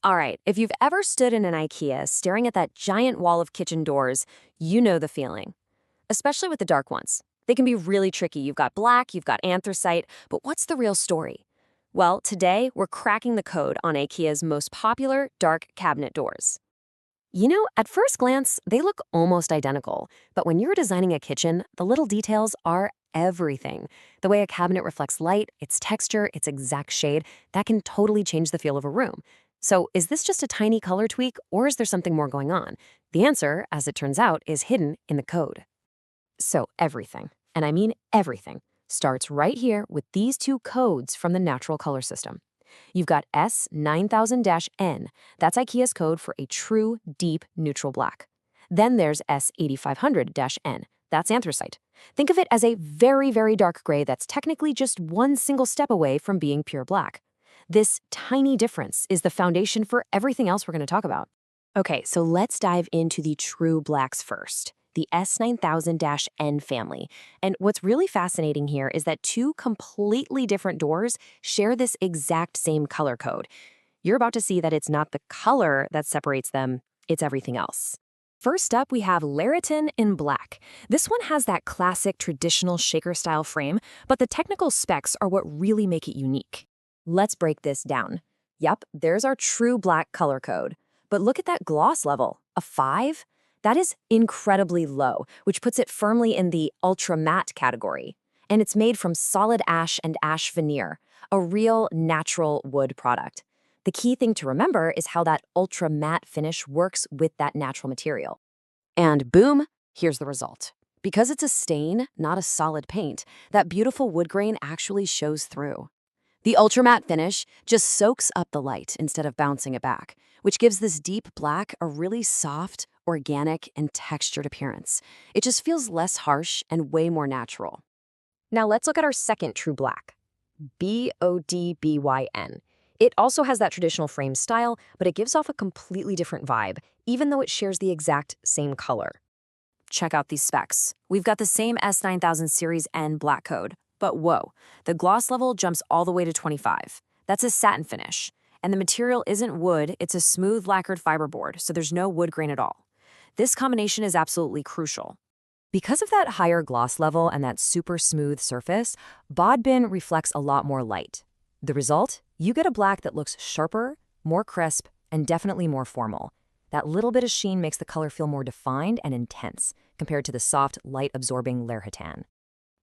All right, if you've ever stood in an IKEA staring at that giant wall of kitchen doors, you know the feeling, especially with the dark ones. They can be really tricky. You've got black, you've got anthracite, but what's the real story? Well, today we're cracking the code on IKEA's most popular dark cabinet doors. At first glance, they look almost identical, but when you're designing a kitchen, the little details are everything. The way a cabinet reflects light, its texture, its exact shade, that can totally change the feel of a room. So, is this just a tiny color tweak, or is there something more going on? The answer, as it turns out, is hidden in the code. So, everything, and I mean everything, starts right here with these two codes from the natural color system. You've got S9000-N. That's IKEA's code for a true, deep, neutral black. Then there's S8500-N. That's anthracite. Think of it as a very, very dark gray that's technically just one single step away from being pure black. This tiny difference is the foundation for everything else we're going to talk about. Okay, so let's dive into the true blacks first, the S9000-N family. And what's really fascinating here is that two completely different doors share this exact same color code. You're about to see that it's not the color that separates them, it's everything else. First up, we have LERHYTTAN in black. This one has that classic traditional shaker-style frame, but the technical specs are what really make it unique. Let's break this down. Yep, there's our true black color code. But look at that gloss level, a 5? That is incredibly low, which puts it firmly in the ultra matte category. And it's made from solid ash and ash veneer, a real natural wood product. The key thing to remember is how that ultra matte finish works with that natural material. And boom, here's the result. Because it's a stain, not a solid paint, that beautiful wood grain actually shows through. The ultra matte finish just soaks up the light instead of bouncing it back, which gives this deep black a really soft, organic, and textured appearance. It just feels less harsh and way more natural. Now let's look at our second true black, BODBYN. It also has that traditional frame style, but it gives off a completely different vibe, even though it shares the exact same color. Check out these specs. We've got the same S9000 Series N black code, but whoa, the gloss level jumps all the way to 25. That's a satin finish. And the material isn't wood, it's a smooth lacquered fiberboard, so there's no wood grain at all. This combination is absolutely crucial. Because of that higher gloss level and that super smooth surface, BODBYN reflects a lot more light. The result? You get a black that looks sharper, more crisp, and definitely more formal. That little bit of sheen makes the color feel more defined and intense, compared to the soft, light-absorbing LERHYTTAN.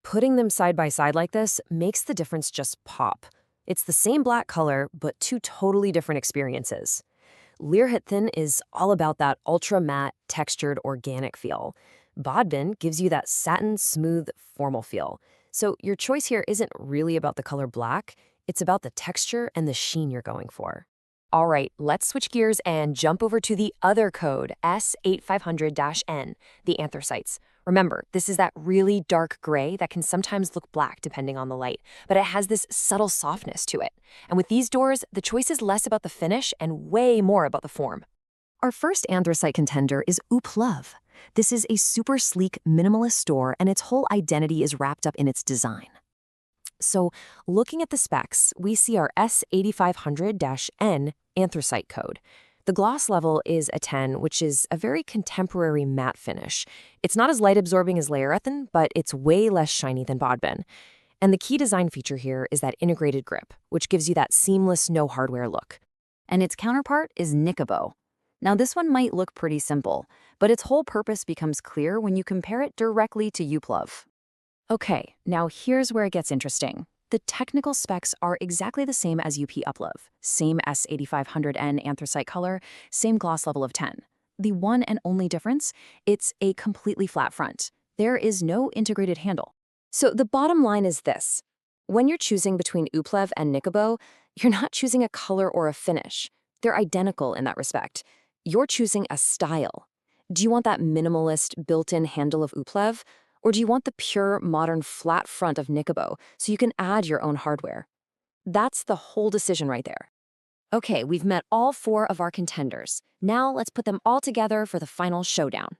Putting them side by side like this makes the difference just pop. It's the same black color, but two totally different experiences. LERHYTTAN is all about that ultra matte, textured, organic feel. BODBYN gives you that satin, smooth, formal feel. So your choice here isn't really about the color black, it's about the texture and the sheen you're going for. All right, let's switch gears and jump over to the other code, S8500-N, the anthracites. Remember, this is that really dark gray that can sometimes look black depending on the light, but it has this subtle softness to it. And with these doors, the choice is less about the finish and way more about the form. Our first anthracite contender is UPPLÖV. This is a super sleek, minimalist door, and its whole identity is wrapped up in its design. So, looking at the specs, we see our S8500-N anthracite code. The gloss level is a 10, which is a very contemporary matte finish. It's not as light-absorbing as LERHYTTAN, but it's way less shiny than BODBYN. And the key design feature here is that integrated grip, which gives you that seamless, no-hardware look. And its counterpart is NICKEBO. Now, this one might look pretty simple, but its whole purpose becomes clear when you compare it directly to UPPLÖV. Okay, now here's where it gets interesting. The technical specs are exactly the same as UPPLÖV. Same S8500N anthracite color, same gloss level of 10. The one and only difference? It's a completely flat front. There is no integrated handle. So the bottom line is this. When you're choosing between UPPLÖV and NICKEBO, you're not choosing a color or a finish. They're identical in that respect. You're choosing a style. Do you want that minimalist built-in handle of UPPLÖV? Or do you want the pure, modern, flat front of NICKEBO so you can add your own hardware? That's the whole decision right there. Okay, we've met all 4 of our contenders. Now let's put them all together for the final showdown.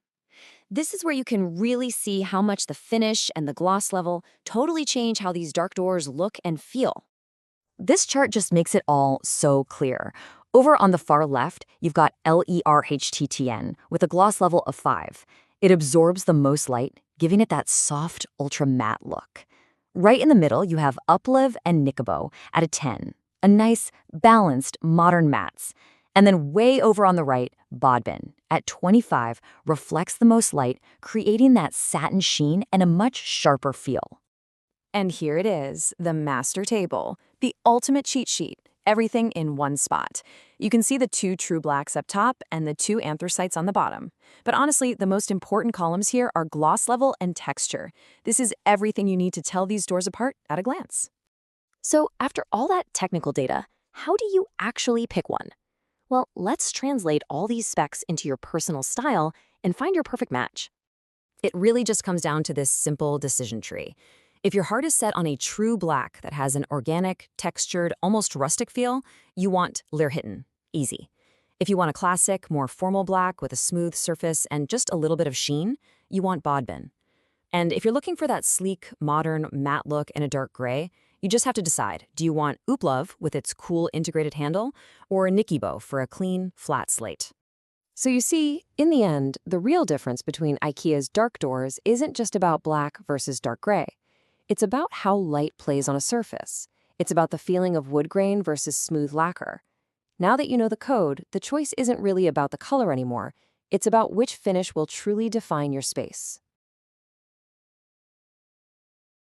This is where you can really see how much the finish and the gloss level totally change how these dark doors look and feel. This chart just makes it all so clear. Over on the far left, you've got LERHYTTAN with a gloss level of 5. It absorbs the most light, giving it that soft, ultra-matte look. Right in the middle, you have UPPLÖV and NICKEBO at a 10. A nice, balanced, modern mattes. And then way over on the right, BODBYN at 25 reflects the most light, creating that satin sheen and a much sharper feel. And here it is, the master table, the ultimate cheat sheet, everything in one spot. You can see the 2 true blacks up top and the 2 anthracites on the bottom. But honestly, the most important columns here are gloss level and texture. This is everything you need to tell these doors apart at a glance. So after all that technical data, how do you actually pick one? Well, let's translate all these specs into your personal style and find your perfect match. It really just comes down to this simple decision tree. If your heart is set on a true black that has an organic, textured, almost rustic feel, you want LERHYTTAN. Easy. If you want a classic, more formal black with a smooth surface and just a little bit of sheen, you want BODBYN. And if you're looking for that sleek, modern, matte look in a dark gray, you just have to decide, do you want UPPLÖV with its cool integrated handle, or NICKEBO for a clean, flat slate? So you see, in the end, the real difference between IKEA's dark doors isn't just about black versus dark gray. It's about how light plays on a surface. It's about the feeling of wood grain versus smooth lacquer. Now that you know the code, the choice isn't really about the color anymore. It's about which finish will truly define your space.